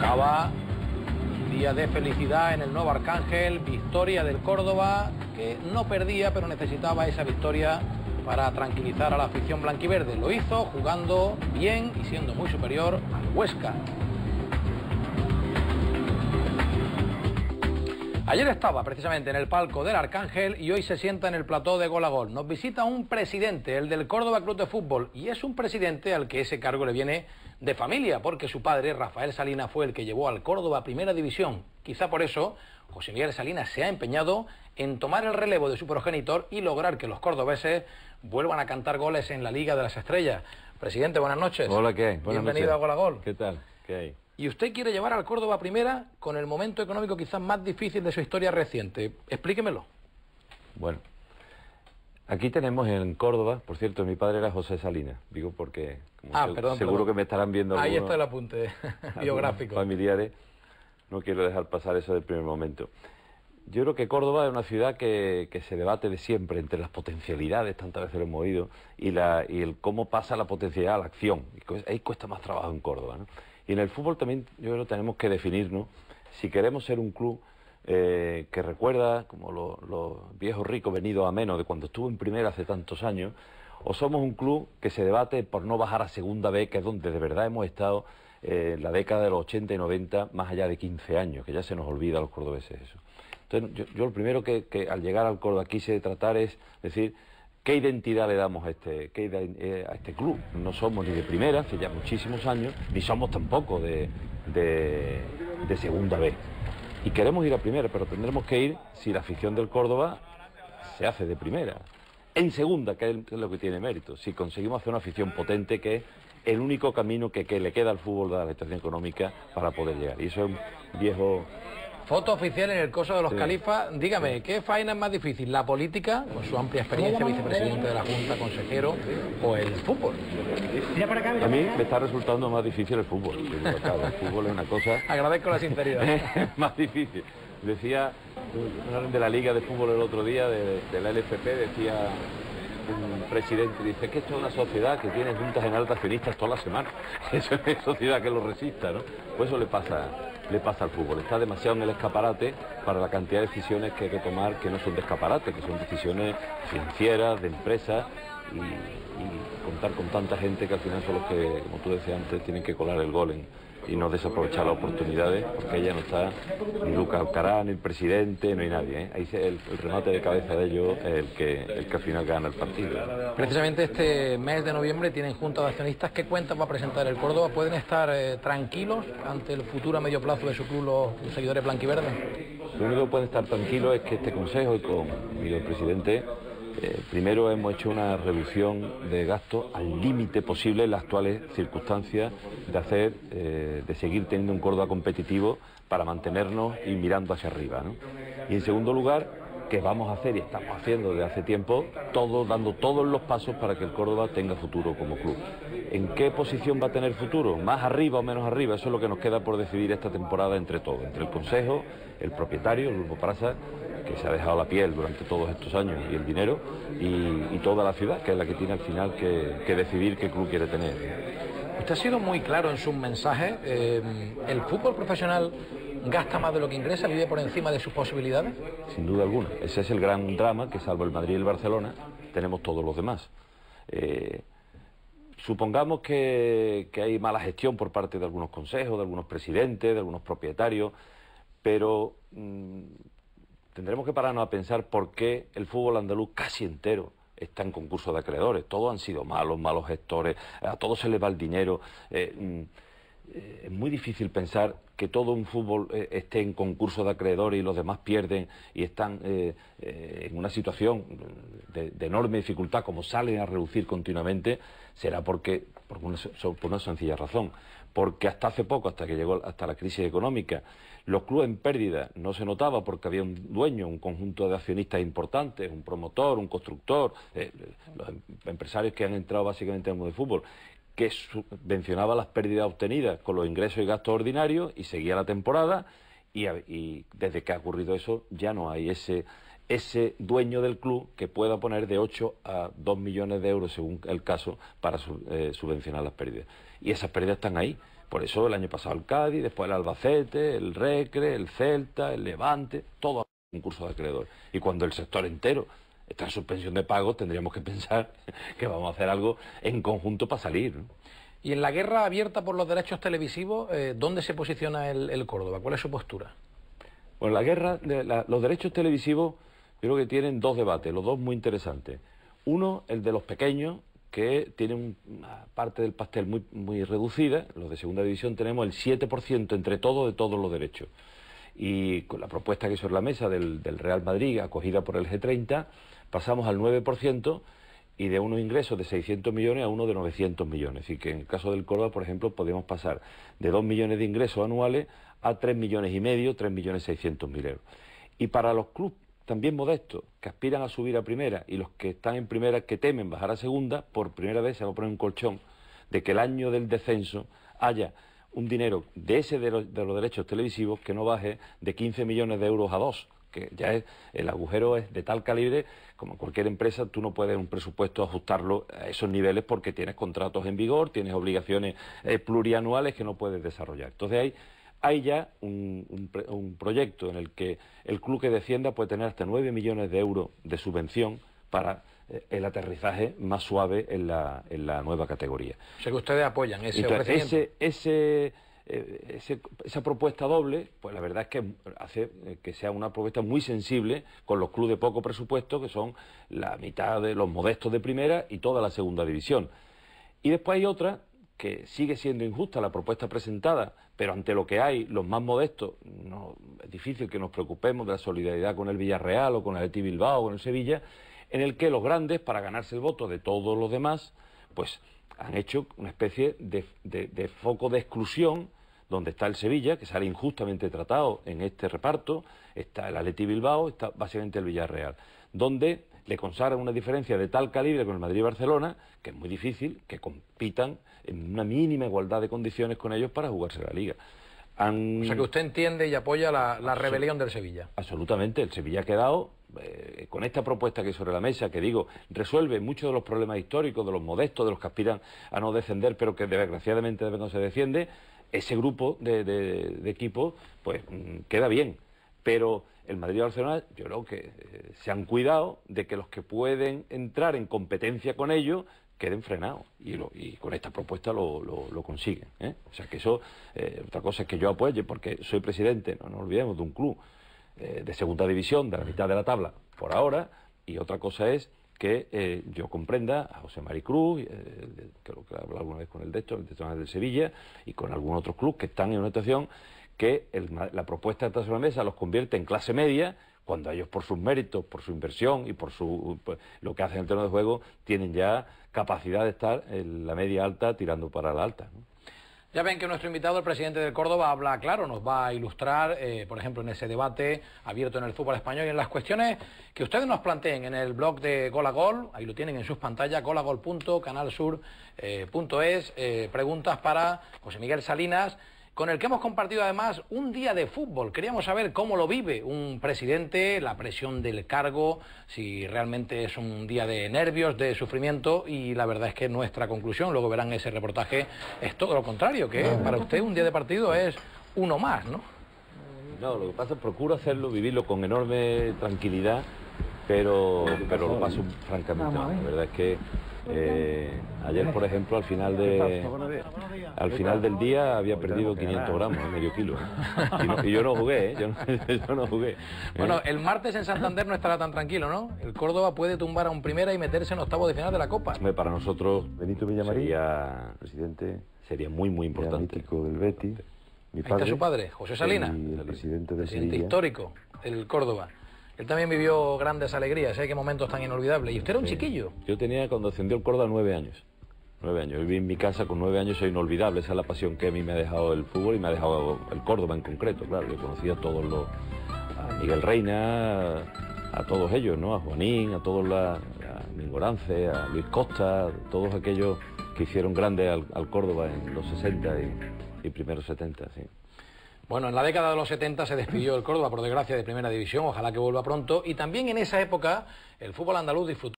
Llegaba un día de felicidad en el Nuevo Arcángel, victoria del Córdoba, que no perdía, pero necesitaba esa victoria para tranquilizar a la afición blanquiverde. Lo hizo jugando bien y siendo muy superior al Huesca. Ayer estaba precisamente en el palco del Arcángel y hoy se sienta en el plató de Gol a Gol. Nos visita un presidente, el del Córdoba Club de Fútbol, y es un presidente al que ese cargo le viene de familia, porque su padre, Rafael Salinas, fue el que llevó al Córdoba a Primera División. Quizá por eso José Miguel Salinas se ha empeñado en tomar el relevo de su progenitor y lograr que los cordobeses vuelvan a cantar goles en la Liga de las Estrellas. Presidente, buenas noches. Hola, ¿qué hay? Bienvenido a Gol a Gol. ¿Qué tal? ¿Qué hay? Y usted quiere llevar al Córdoba a Primera con el momento económico quizás más difícil de su historia reciente. Explíquemelo. Bueno, aquí tenemos en Córdoba, por cierto, mi padre era José Salinas, digo porque seguro que me estarán viendo ahí algunos, está el apunte biográfico. Familiares, no quiero dejar pasar eso del primer momento. Yo creo que Córdoba es una ciudad que se debate de siempre entre las potencialidades, tantas veces lo hemos oído, y el cómo pasa la potencialidad a la acción. Ahí cuesta más trabajo en Córdoba, ¿no? Y en el fútbol también yo creo que tenemos que definirnos si queremos ser un club que recuerda como los viejos ricos venidos a menos de cuando estuvo en primera hace tantos años, o somos un club que se debate por no bajar a segunda B, que es donde de verdad hemos estado en la década de los 80 y 90, más allá de 15 años, que ya se nos olvida a los cordobeses eso. Entonces yo lo primero que al llegar al Córdoba quise tratar es decir, ¿qué identidad le damos a este club? No somos ni de primera, hace ya muchísimos años, ni somos tampoco de segunda B. Y queremos ir a primera, pero tendremos que ir si la afición del Córdoba se hace de primera. En segunda, que es lo que tiene mérito, si conseguimos hacer una afición potente, que es el único camino que le queda al fútbol de la situación económica para poder llegar. Y eso es un viejo... Foto oficial en el Coso de los Califas. Dígame, ¿qué faena es más difícil? ¿La política, con su amplia experiencia, vicepresidente de la Junta, consejero, o el fútbol? A mí me está resultando más difícil el fútbol. El fútbol es una cosa... Agradezco la sinceridad. Más difícil. Decía de la Liga de Fútbol el otro día, de la LFP, decía un presidente, dice que esto es una sociedad que tiene juntas generales de accionistas toda la semana. Eso es una sociedad que lo resista, ¿no? Pues eso le pasa al fútbol. Está demasiado en el escaparate para la cantidad de decisiones que hay que tomar, que no son de escaparate, que son decisiones financieras, de empresas, y contar con tanta gente que al final son los que, como tú decías antes, tienen que colar el gol y no desaprovechar las oportunidades, porque ella no está ni Lucas Alcaraz, ni el presidente, no hay nadie, ¿eh? Ahí el remate de cabeza de ellos es el que al final gana el partido. Precisamente este mes de noviembre tienen junta de accionistas. ¿Qué cuentas va a presentar el Córdoba? ¿Pueden estar tranquilos ante el futuro a medio plazo de su club los seguidores blanquiverdes? Lo único que pueden estar tranquilos es que este consejo y con el presidente primero hemos hecho una reducción de gastos al límite posible en las actuales circunstancias de seguir teniendo un Córdoba competitivo para mantenernos y mirando hacia arriba, ¿no? Y en segundo lugar, que vamos a hacer y estamos haciendo desde hace tiempo, dando todos los pasos para que el Córdoba tenga futuro como club. ¿En qué posición va a tener futuro? ¿Más arriba o menos arriba? Eso es lo que nos queda por decidir esta temporada entre todos, entre el Consejo, el propietario, el Grupo Prasa, que se ha dejado la piel durante todos estos años, y el dinero, y toda la ciudad, que es la que tiene al final que decidir qué club quiere tener. Usted ha sido muy claro en sus mensajes. ¿El fútbol profesional gasta más de lo que ingresa, vive por encima de sus posibilidades? Sin duda alguna. Ese es el gran drama, que salvo el Madrid y el Barcelona, tenemos todos los demás. Supongamos que hay mala gestión por parte de algunos consejos, de algunos presidentes, de algunos propietarios, pero tendremos que pararnos a pensar por qué el fútbol andaluz casi entero está en concurso de acreedores. Todos han sido malos gestores, a todos se les va el dinero. Es muy difícil pensar que todo un fútbol esté en concurso de acreedores y los demás pierden y están en una situación de enorme dificultad, como salen a reducir continuamente. Será por una sencilla razón, porque hasta hace poco, hasta que llegó hasta la crisis económica, los clubes en pérdida no se notaba porque había un dueño, un conjunto de accionistas importantes, un promotor, un constructor, los empresarios que han entrado básicamente en el mundo del fútbol, que subvencionaba las pérdidas obtenidas con los ingresos y gastos ordinarios y seguía la temporada, y desde que ha ocurrido eso ya no hay ese dueño del club que pueda poner de 8 a 2 millones de euros, según el caso, para subvencionar las pérdidas. Y esas pérdidas están ahí, Por eso el año pasado el Cádiz, después el Albacete, el Recre, el Celta, el Levante, todo a concurso de acreedores. Y cuando el sector entero está en suspensión de pagos, tendríamos que pensar que vamos a hacer algo en conjunto para salir, ¿no? Y en la guerra abierta por los derechos televisivos, ¿dónde se posiciona el Córdoba? ¿Cuál es su postura? Bueno, la guerra, los derechos televisivos, yo creo que tienen dos debates, los dos muy interesantes. Uno, el de los pequeños, que tienen una parte del pastel muy reducida. Los de segunda división tenemos el 7% entre todos de todos los derechos. Y con la propuesta que hizo en la mesa del Real Madrid, acogida por el G30, pasamos al 9%, y de unos ingresos de 600 millones a uno de 900 millones. Así que en el caso del Córdoba, por ejemplo, podemos pasar de 2 millones de ingresos anuales a 3 millones y medio, 3 millones 600 mil euros. Y para los clubes también modestos, que aspiran a subir a primera, y los que están en primera que temen bajar a segunda, por primera vez se va a poner un colchón de que el año del descenso haya un dinero de los derechos televisivos que no baje de 15 millones de euros a 2, que ya el agujero es de tal calibre, como en cualquier empresa, tú no puedes un presupuesto ajustarlo a esos niveles porque tienes contratos en vigor, tienes obligaciones plurianuales que no puedes desarrollar. Entonces hay ya un proyecto en el que el club que descienda puede tener hasta 9 millones de euros de subvención para el aterrizaje más suave en la nueva categoría. O sea que ustedes apoyan ese Entonces, ofrecimiento. esa propuesta doble, pues la verdad es que hace que sea una propuesta muy sensible con los clubes de poco presupuesto, que son la mitad de los modestos de primera y toda la segunda división. Y después hay otra que sigue siendo injusta, la propuesta presentada, pero ante lo que hay, los más modestos, no, es difícil que nos preocupemos de la solidaridad con el Villarreal o con el Athletic Bilbao o con el Sevilla, en el que los grandes, para ganarse el voto de todos los demás, pues han hecho una especie de foco de exclusión, donde está el Sevilla, que sale injustamente tratado en este reparto, está el Athletic Bilbao, está básicamente el Villarreal, donde le consagran una diferencia de tal calibre con el Madrid y Barcelona, que es muy difícil que compitan en una mínima igualdad de condiciones con ellos para jugarse la Liga. O sea que usted entiende y apoya la rebelión del Sevilla. Absolutamente, el Sevilla ha quedado con esta propuesta que hay sobre la mesa, que digo, resuelve muchos de los problemas históricos, de los modestos, de los que aspiran a no descender, pero que desgraciadamente no se defiende. Ese grupo de equipos, pues queda bien, pero el Madrid y Barcelona, yo creo que se han cuidado de que los que pueden entrar en competencia con ellos queden frenados, y con esta propuesta lo consiguen, ¿eh? O sea que eso, otra cosa es que yo apoye, porque soy presidente, no nos olvidemos, de un club de segunda división, de la mitad de la tabla, por ahora, y otra cosa es que yo comprenda a José Mari Cruz, que lo que he hablado alguna vez con el Nacional del Sevilla, y con algún otro club que están en una situación que la propuesta de la mesa los convierte en clase media, cuando ellos por sus méritos, por su inversión y por lo que hacen en el terreno de juego, tienen ya capacidad de estar en la media alta tirando para la alta, ¿no? Ya ven que nuestro invitado, el presidente del Córdoba, habla claro, nos va a ilustrar, por ejemplo, en ese debate abierto en el fútbol español y en las cuestiones que ustedes nos planteen en el blog de Gol a Gol, ahí lo tienen en sus pantallas, golagol.canalsur.es, preguntas para José Miguel Salinas, con el que hemos compartido además un día de fútbol. Queríamos saber cómo lo vive un presidente, la presión del cargo, si realmente es un día de nervios, de sufrimiento, y la verdad es que nuestra conclusión, luego verán ese reportaje, es todo lo contrario, que para usted un día de partido es uno más, ¿no? No, lo que pasa es que procuro hacerlo, vivirlo con enorme tranquilidad, pero lo paso francamente mal. La verdad es que ayer, por ejemplo, al final del día había perdido 500 gramos, medio kilo. Y yo no jugué, yo no jugué. Bueno, el martes en Santander no estará tan tranquilo, ¿no? El Córdoba puede tumbar a un primera y meterse en octavos de final de la Copa. Para nosotros, Benito Villamarín, presidente, sería muy importante. Mítico del Betis. Ahí está su padre, José Salinas, el presidente del presidente Sevilla, histórico del Córdoba. Él también vivió grandes alegrías, qué momentos tan inolvidables. Y usted era un chiquillo. Yo tenía, cuando ascendió el Córdoba, 9 años. 9 años. Yo viví en mi casa con 9 años, soy inolvidable. Esa es la pasión que a mí me ha dejado el fútbol y me ha dejado el Córdoba en concreto. Claro, yo conocí a todos a Miguel Reina, a todos ellos, ¿no? A Juanín, a Mingorance, a Luis Costa, todos aquellos que hicieron grande al Córdoba en los 60 y primeros 70, sí. Bueno, en la década de los 70 se despidió el Córdoba, por desgracia, de Primera División, ojalá que vuelva pronto, y también en esa época el fútbol andaluz disfrutó